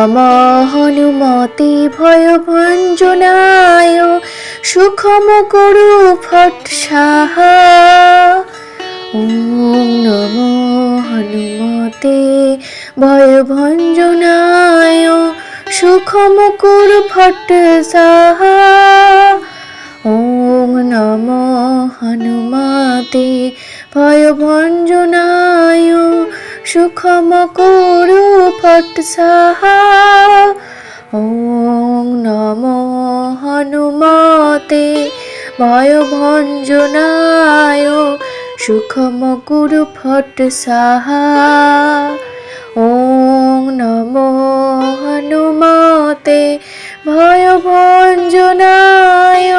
নমঃ হনুমতে ভয়ভঞ্জনায় সুখম করু ফট সাহা। ওম নমঃ হনুমতে ভয়ভঞ্জনায় সুখম করু ফট সাহা। ওম নমঃ হনুমতে ভয়ভঞ্জনায় সুখম করু ফট সাহা। ওম নমঃ হনুমতে ভয়ভঞ্জনায় সুখম করু ফট সাহা। ওম নমঃ হনুমতে ভয়ভঞ্জনায়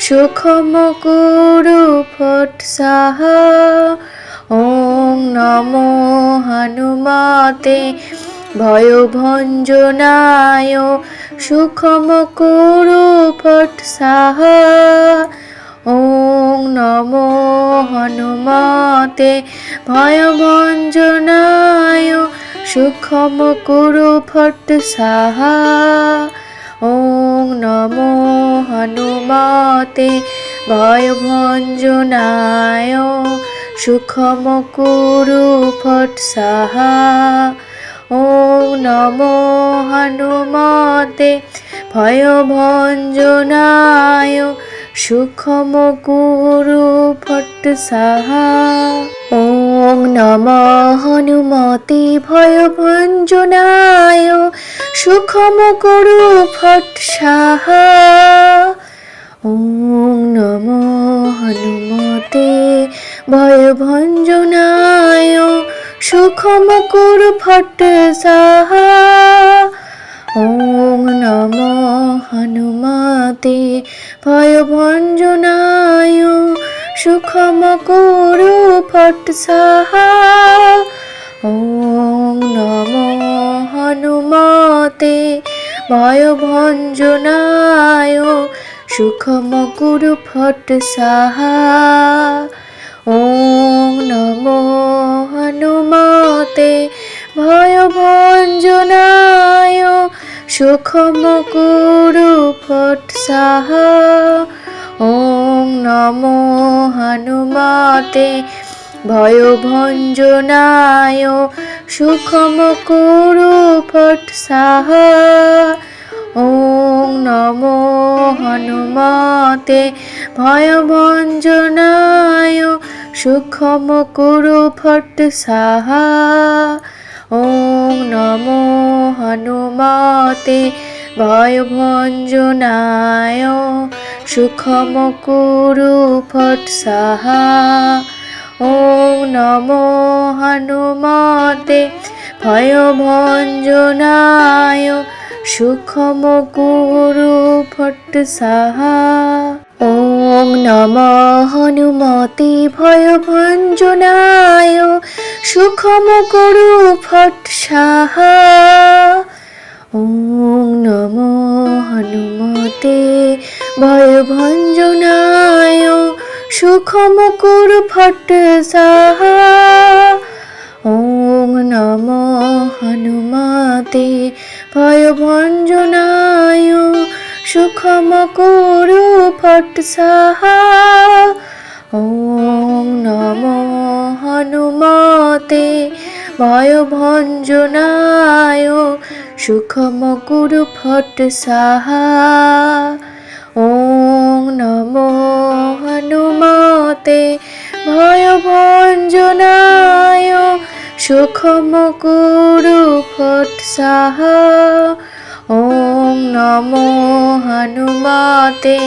সুখম করু ফট সাহা। ওম নমঃ হনুমতে ভয়ভঞ্জনায় সুখম করু ফট সাহা। ওম নমঃ হনুমতে ভয়ভঞ্জনায় সুখম করু ফট সাহা। ওম নমঃ হনুমতে ভয়ভঞ্জনায় সুখম করু ফট সাহা। ওম নমঃ হনুমতে ভয়ভঞ্জনায় সুখম করু ফট সাহা। ওম নমঃ হনুমতে ভয়ভঞ্জনায় সুখম করু ফট সাহা। ওম নমঃ হনুমতে ভয়ভঞ্জনায় সুখম করু ফট সাহা। ওম নমঃ হনুমতে ভয়ভঞ্জনায় সুখম করু ফট সাহা। ওম নমঃ হনুমতে ভয়ভঞ্জনায় সুখম করু ফট সাহা। ওম নমঃ হনুমতে ভয়ভঞ্জনায় সুখম করু ফট সাহা। ওম নমঃ হনুমতে ভয়ভঞ্জনায় সুখম করু ফট সাহা। ওম নমঃ হনুমতে ভয়ভঞ্জনায় সুখম করু ফট সাহা। ওম নমঃ হনুমতে ভয়ভঞ্জনায় সুখম করু ফট সাহা। ওম নমঃ হনুমতে ভয়ভঞ্জনায় সুখম করু ফট সাহা। ওম নমঃ হনুমতে ভয়ভঞ্জনায় সুখম করু ফট সাহা। ওম নমঃ হনুমতে ভয়ভঞ্জনায় সুখম করু ফট সাহা। ওম নমঃ হনুমতে ভয়ভঞ্জনায় সুখম করু ফট সাহা। ওম নমঃ হনুমতে ভয়ভঞ্জনায় সুখম করু ফট সাহা। ওম নমঃ হনুমতে ভয়ভঞ্জনায় সুখম করু ফট সাহা। ওম নমঃ হনুমতে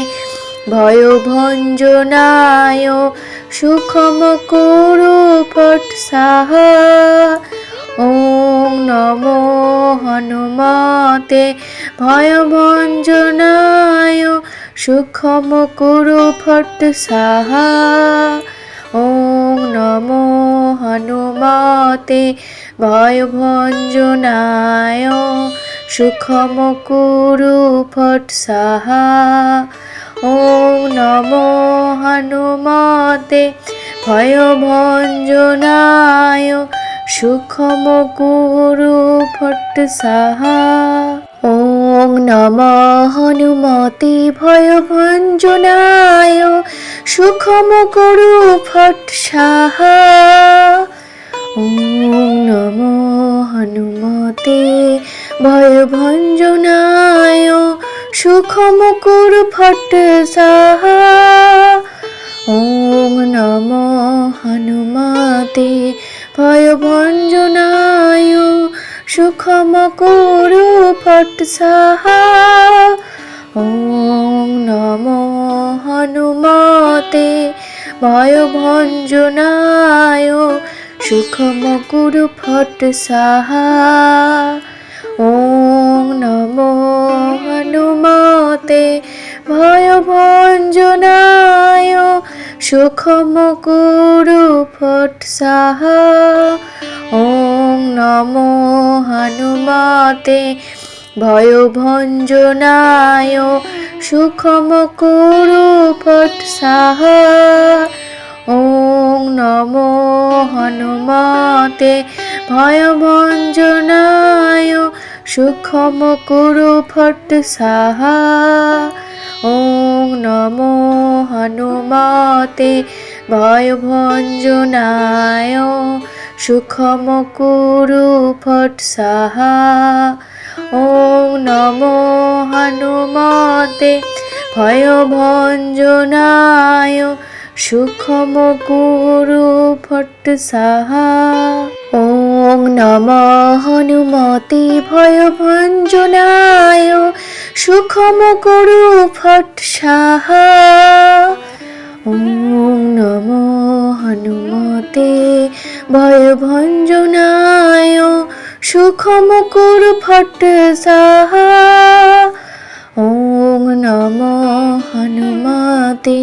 ভয়ভঞ্জনায় সুখম করু ফট সাহা। ওম নমঃ হনুমতে ভয়ভঞ্জনায় সুখম করু ফট সাহা। ওম নমঃ হনুমতে ভয়ভঞ্জনায় সুখম করু ফট সাহা। ওম নমঃ হনুমতে ভয়ভঞ্জনায় সুখম করু ফট সাহা। নমঃ হনুমতে ভয়ভঞ্জনায় সুখম করু ফট সাহা। ওম নমঃ হনুমতে ভয়ভঞ্জনায় সুখম করু ফট সাহা। ওম নমঃ হনুমতে ভয়ভঞ্জনায় সুখম করু ফট সাহা। ওম নমঃ হনুমতে ভয়ভঞ্জনায় সুখম করু ফট সাহা। ওম নমঃ হনুমতে ভয়ভঞ্জনায় সুখম করু ফট সাহা। ওম নমঃ হনুমতে ভয়ভঞ্জনায় সুখম করু ফট সাহা। ওম নমঃ হনুমতে ভয়ভঞ্জনায় সুখম করু ফট সাহা। ওম নমঃ হনুমতে ভয়ভঞ্জনায় সুখম করু ফট সাহা। ওম নমঃ হনুমতে ভয়ভঞ্জনায় সুখম করু ফট সাহা। ওম নমঃ হনুমতে ভয়ভঞ্জনায় সুখম করু ফট সাহা। ওম নমঃ হনুমতে ভয়ভঞ্জনায় সুখম করু ফট সাহা। ওম নমঃ হনুমতে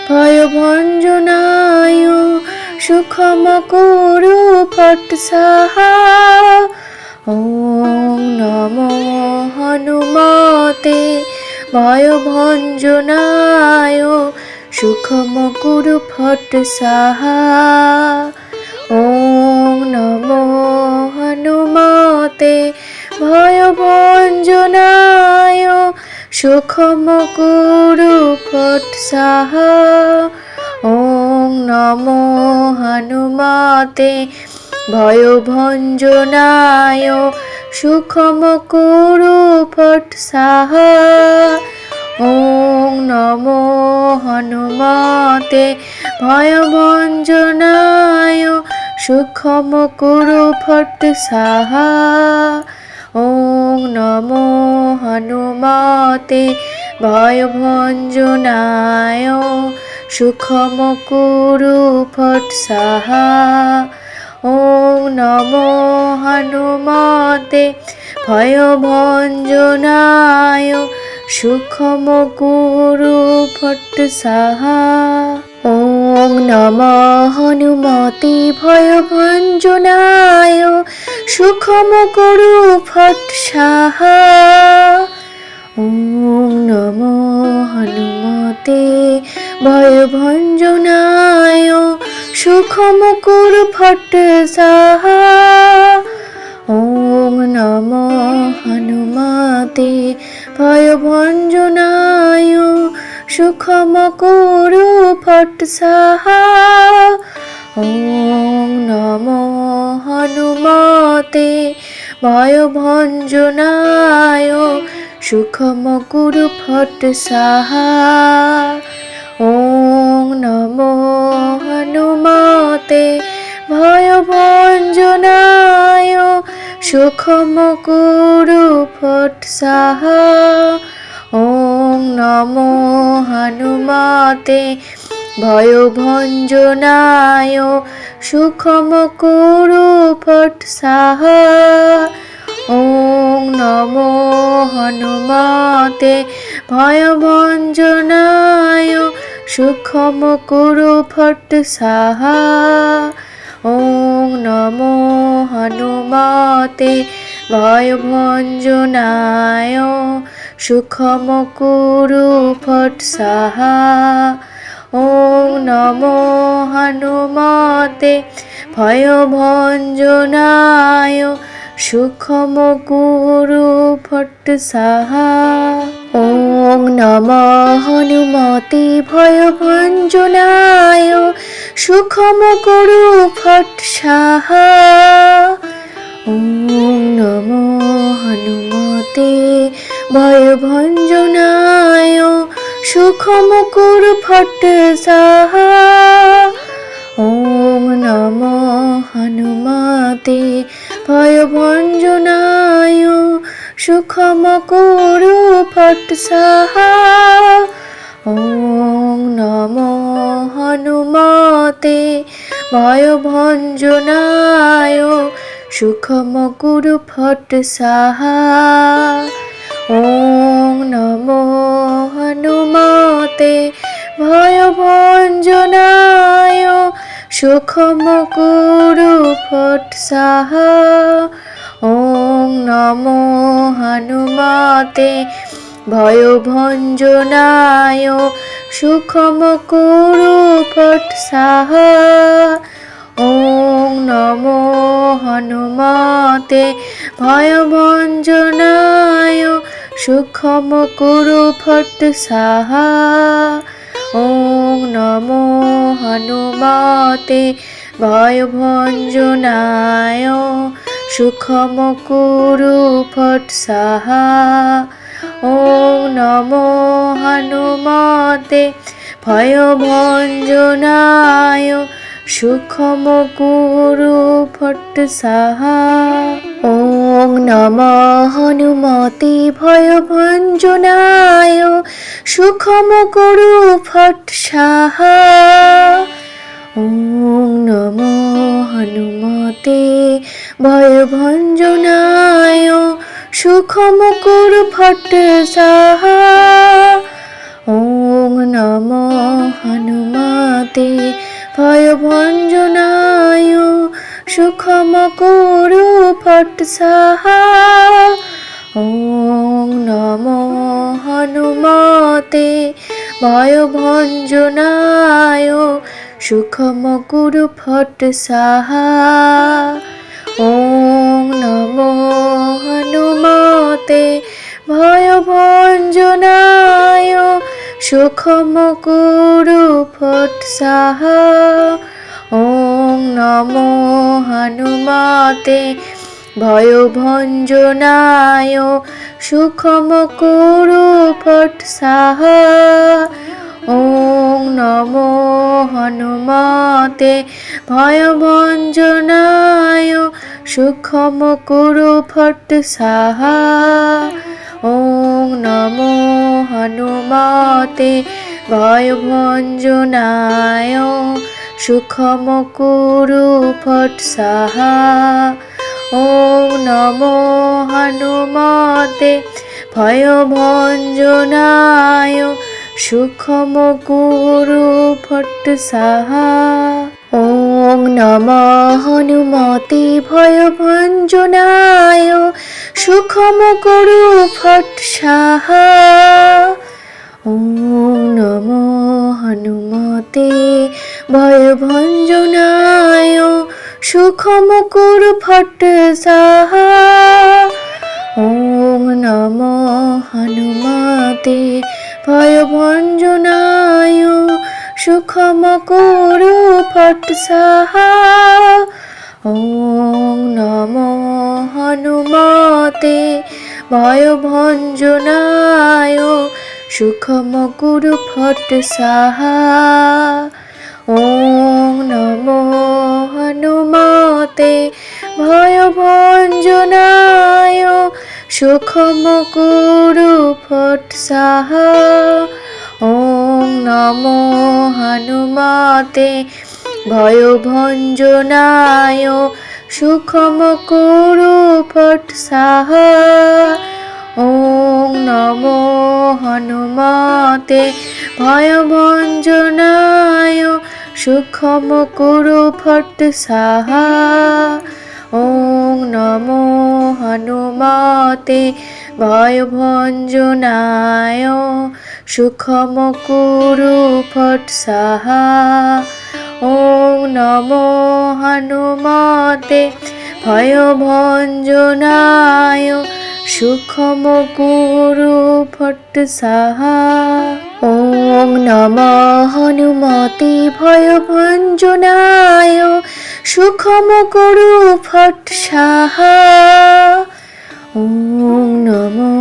ভয়ভঞ্জনায় সুখম করু ফট সাহা। ওম নমঃ হনুমতে ভয়ভঞ্জনায় সুখম করু ফট সাহা। ওম নমঃ হনুমতে ভয়ভঞ্জনায় সুখম করু ফট সাহা। ওম নমঃ হনুমতে ভয়ভঞ্জনায় সুখম করু ফট সাহা। ওম নমঃ হনুমতে ভয়ভঞ্জনায় সুখম করু ফট সাহা। ওম নমঃ হনুমতে ভয়ভঞ্জনায় সুখম করু ফট সাহা। ওম নমঃ হনুমতে ভয়ভঞ্জনায় সুখম করু ফট সাহা। ওম নমঃ হনুমতে ভয়ভঞ্জনায় সুখম করু ফট সাহা। ওম নমঃ হনুমতে ভয়ভঞ্জনায় সুখম করু ফট সাহা। ওম নমঃ হনুমতে ভয়ভঞ্জনায় সুখম করু ফট সাহা। ওম নমঃ হনুমতে ভয়ভঞ্জনায় সুখম করু ফট সাহা। ওম নমঃ হনুমতে ভয়ভঞ্জনায় সুখম করু ফট সাহা। ওম নমঃ হনুমতে ভয়ভঞ্জনায় সুখম করু ফট সাহা। ওম নমঃ হনুমতে ভয়ভঞ্জনায় সুখম করু ফট সাহা। ওম নমঃ হনুমতে ভয়ভঞ্জনায় সুখম করু ফট সাহা। ওম নমঃ হনুমতে ভয়ভঞ্জনায় সুখম কুরু ফট সাহা। ওং নমঃ হনুমতে ভয়ভঞ্জনায় সুখম কুরু ফট সাহা। ওং নমঃ হনুমতে ভয়ভঞ্জনায় সুখম কুরু ফট সাহা। ওং নমঃ হনুমতে ভয়ভঞ্জনায় সুখম কুরু ফট সাহা। ওং নমঃ হনুমতে ভয়ভঞ্জনায় সুখম কুরু ফট সাহা। ওং নমঃ হনুমতে ভয়ভঞ্জনায় সুখম কুরু ফট সাহা। ওং নমঃ হনুমতে ভয়ভঞ্জনায় সুখম কুরু ফট সাহা। ওং নমঃ হনুমতে ভয়ভঞ্জনায় সুখম কুরু ফট সাহা। ওং নমঃ হনুমতে ভয়ভঞ্জনায় সুখম কুরু ফট সাহা। ওং নমঃ হনুমতে ভয়ভঞ্জনায় সুখম কুরু ফট সাহা। ওং নমঃ হনুমতে ভয়ভঞ্জনায় সুখম কুরু ফট সাহা। ওং নমঃ হনুমতে ভয়ভঞ্জনায় সুখম কুরু ফট সাহা। ওং নমঃ হনুমতে ভয়ভঞ্জনায় সুখম কুরু ফট সাহা। ওং নমঃ হনুমতে ভয়ভঞ্জনায় সুখম কুরু ফট সাহা। ওং নমঃ হনুমতে ভয়ভঞ্জনায় সুখম কুরু ফট সাহা। ওং নমঃ হনুমতে ভয়ভঞ্জনায় সুখম কুরু ফট সাহা। ওং নমঃ হনুমতে ভয়ভঞ্জনায় সুখম কুরু ফট সাহা। ওং নমঃ হনুমতে ভয়ভঞ্জনায় সুখম কুরু ফট সাহা। ওং নমঃ হনুমতে ভয়ভঞ্জনায় সুখম কুরু ফট সাহা। ওং নমঃ হনুমতে ভয়ভঞ্জনায় সুখম কুরু ফট সাহা। ওং নমঃ হনুমতে ভয়ভঞ্জনায় সুখম কুরু ফট সাহা। ওং নমঃ হনুমতে ভয়ভঞ্জনায় সুখম কুরু ফট সাহা। ওং নমঃ হনুমতে ভয়ভঞ্জনায় সুখম কুরু ফট সাহা। ওং নমঃ হনুমতে ভয়ভঞ্জনায় সুখম কুরু ফট সাহা। ওং নমঃ হনুমতে ভয়ভঞ্জনায় সুখম কুরু ফট সাহা। ওং নমঃ হনুমতে ভয়ভঞ্জনায় সুখম কুরু ফট সাহা। ওং নমঃ হনুমতে ভয়ভঞ্জনায় সুখম কুরু ফট সাহা। ওং নমঃ হনুমতে ভয়ভঞ্জনায় সুখম কুরু ফট সাহা। ওং নমঃ হনুমতে ভয়ভঞ্জনায় সুখম কুরু ফট সাহা। ওং নমঃ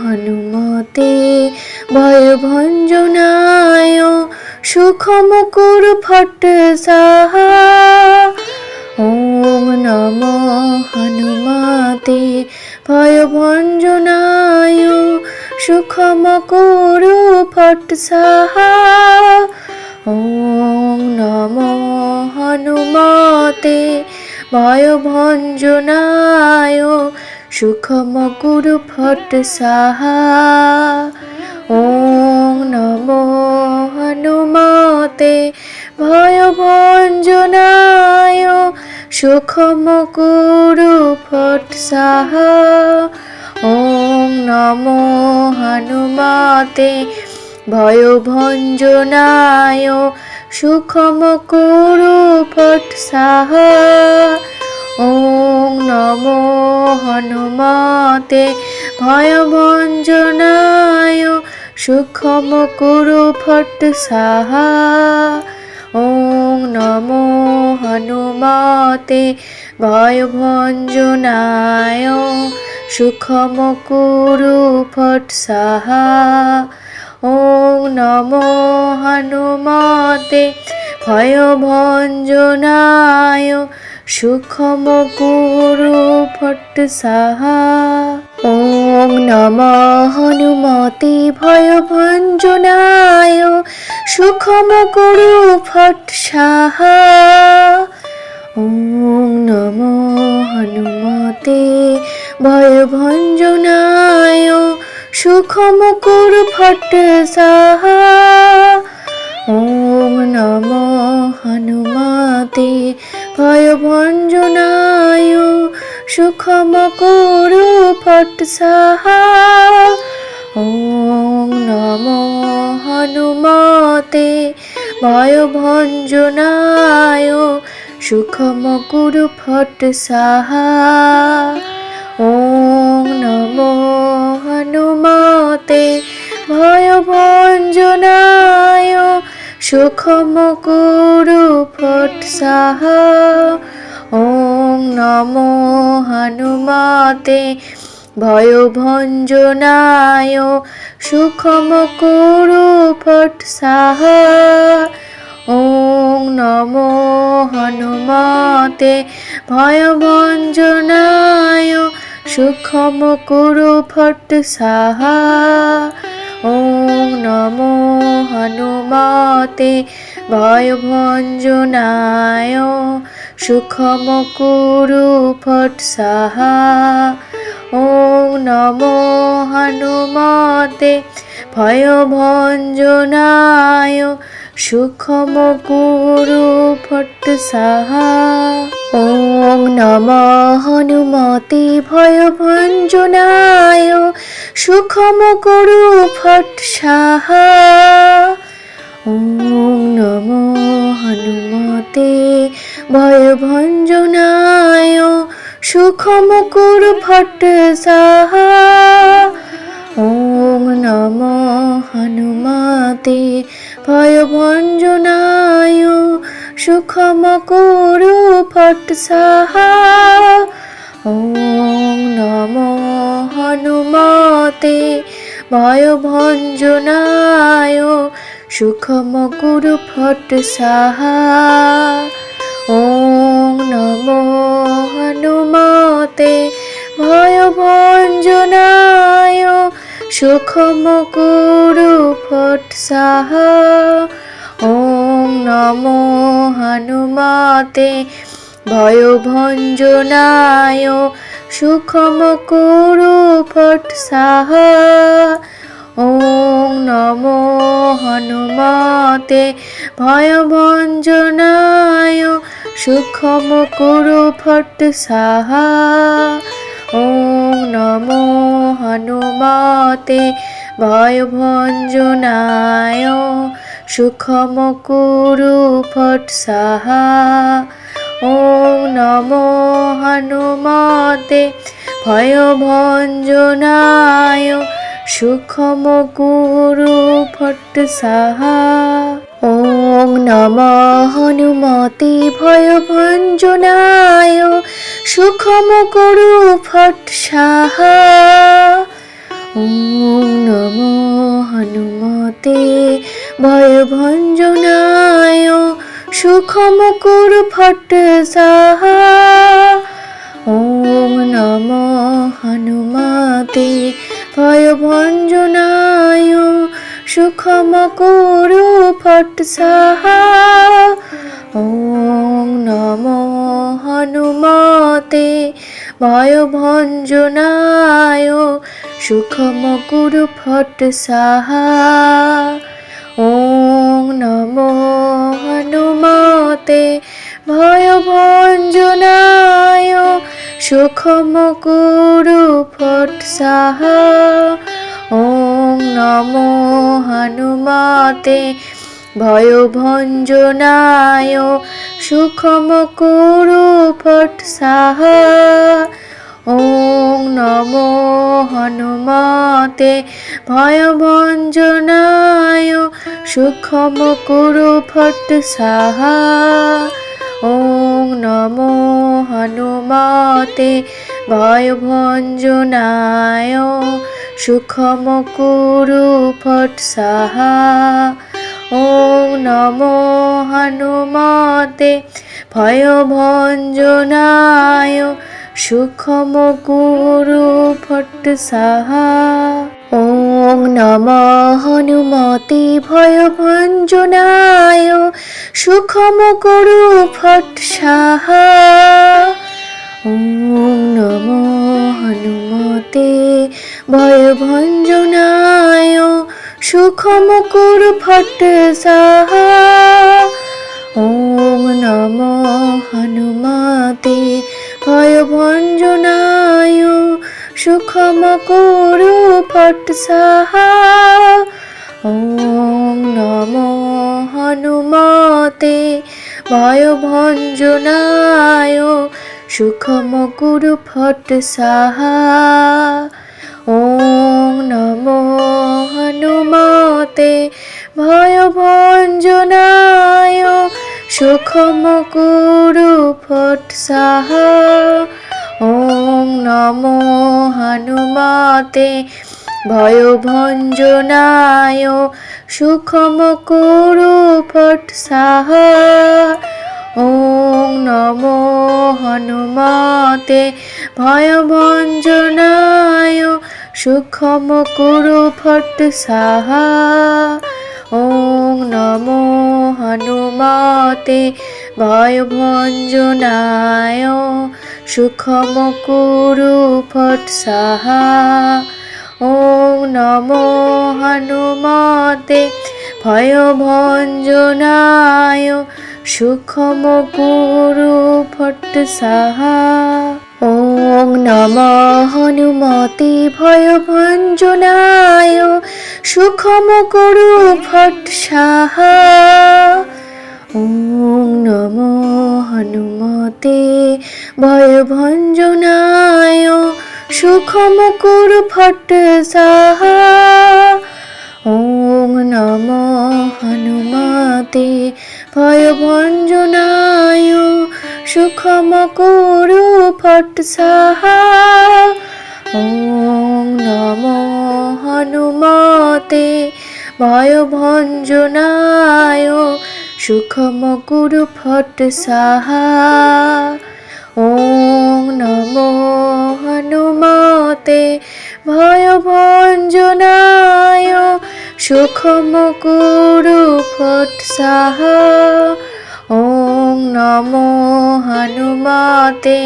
হনুমতে ভয়ভঞ্জনায় সুখম কুরু ফট সাহা। ওং নমঃ হনুমতে ভয়ভঞ্জনায় সুখম কুরু ফট সাহা। ওং নমঃ হনুমতে ভয়ভঞ্জনায় সুখম কুরু ফট সাহা। ওং নমঃ হনুমতে ভয়ভঞ্জনায় সুখম কুরু ফট সাহা। ওং নমঃ হনুমতে ভয়ভঞ্জনায় সুখম কুরু ফট সাহা। ওং নমঃ হনুমতে ভয়ভঞ্জনায় সুখম কুরু ফট সাহা। ওং নমঃ হনুমতে ভয়ভঞ্জনায় সুখম কুরু ফট সাহা। ওং নমঃ হনুমতে ভয়ভঞ্জনায় সুখম কুরু ফট সাহা। ওং নমঃ হনুমতে ভয়ভঞ্জনায় সুখম কুরু ফট সাহা। ওং নমঃ হনুমতে ভয়ভঞ্জনায় সুখম কুরু ফট সাহা। ওং নমঃ হনুমতে ভয়ভঞ্জনায় সুখম কুরু ফট সাহা। ওং নমঃ হনুমতে ভয়ভঞ্জনায় সুখম কুরু ফট সাহা। ওং নমঃ হনুমতে ভয়ভঞ্জনায় সুখম কুরু ফট সাহা। ওং নমঃ হনুমতে ভয়ভঞ্জনায় সুখম কুরু ফট সাহা। ওং নমঃ হনুমতে ভয়ভঞ্জনায় সুখম কুরু ফট সাহা। ওং নমঃ হনুমতে ভয়ভঞ্জনায় সুখম কুরু ফট সাহা। ওং নমঃ হনুমতে ভয়ভঞ্জনায় সুখম কুরু ফট সাহা। ওং নমঃ হনুমতে ভয়ভঞ্জনায় সুখম কুরু ফট সাহা। ওং নমঃ হনুমতে ভয়ভঞ্জনায় সুখম কুরু ফট সাহা। ওং নমঃ হনুমতে ভয়ভঞ্জনায় সুখম কুরু ফট সাহা। ওং নমঃ হনুমতে ভয়ভঞ্জনায় সুখম কুরু ফট সাহা। ওং নমঃ হনুমতে ভয়ভঞ্জনায় সুখম কুরু ফট সাহা। ওং নমঃ হনুমতে ভয়ভঞ্জনায় সুখম কুরু ফট সাহা। ওং নমঃ হনুমতে ভয়ভঞ্জনায় সুখম কুরু ফট সাহা। ওং নমঃ হনুমতে ভয়ভঞ্জনায় সুখম কুরু ফট সাহা। ওং নমো হনুমতে ভয়ভঞ্জনায় সুখম কুরু ফট সাহা। ওং নমো হনুমতে ভয়ভঞ্জনায় সুখম কুরু ফট সাহা। ওং নমো হনুমতে ভয়ভঞ্জনায় সুখম কুরু ফট সাহা। ওং নমো হনুমতে ভয়ভঞ্জনায় সুখম কুরু ফট সাহা। ওং নমো হনুমতে ভয়ভঞ্জনায় সুখম কুরু ফট সাহা। ওং নমো হনুমতে ভয়ভঞ্জনায় সুখম কুরু ফট সাহা। ওং নমো হনুমতে ভয়ভঞ্জনায় সুখম কুরু ফট সাহা। ওং নমো হনুমতে ভয়ভঞ্জনায় সুখম কুরু ফট সাহা। ওং নমো হনুমতে ভয়ভঞ্জনায় সুখম কুরু ফট সাহা। ওং নমো হনুমতে ভয়ভঞ্জনায় সুখম কুরু ফট সাহা। ওং নমো হনুমতে ভয়ভঞ্জনায় সুখম কুরু ফট সাহা। ওং নমো হনুমতে ভয়ভঞ্জনায় সুখম কুরু ফট সাহা। ওং নমো হনুমতে ভয়ভঞ্জনায় সুখম কুরু ফট সাহা। ওং নমো হনুমতে ভয়ভঞ্জনায় সুখম কুরু ফট সাহা। ওং নমো হনুমতে ভয়ভঞ্জনায় সুখম কুরু ফট সাহা। ওং নমো হনুমতে ভয়ভঞ্জনায় সুখম কুরু ফট সাহা। ওং নমো হনুমতে ভয়ভঞ্জনায় সুখম কুরু ফট সাহা। ওং নমো হনুমতে ভয়ভঞ্জনায় সুখম কুরু ফট সাহা। ওং নমো হনুমতে ভয়ভঞ্জনায় সুখম কুরু ফট সাহা। ওং নমো হনুমতে ভয়ভঞ্জনায় সুখম কুরু ফট সাহা। ওং নমো হনুমতে ভয়ভঞ্জনায় সুখম কুরু ফট সাহা। ওং নমো হনুমতে ভয়ভঞ্জনায় সুখম কুরু ফট সাহা। ওং নমো হনুমতে ভয়ভঞ্জনায় সুখম কুরু ফট সাহা। ওং নমো হনুমতে ভয়ভঞ্জনায় সুখম কুরু ফট সাহা। ওং নমো হনুমতে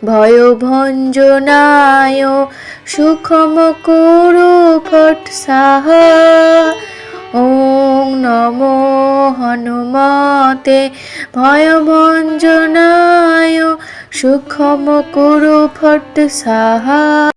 ভয়ভঞ্জনায় সুখম কুরু ফট সাহা। ওং নমো হনুমতে ভয়ভঞ্জনায় সুখম কুরু ফট সাহা।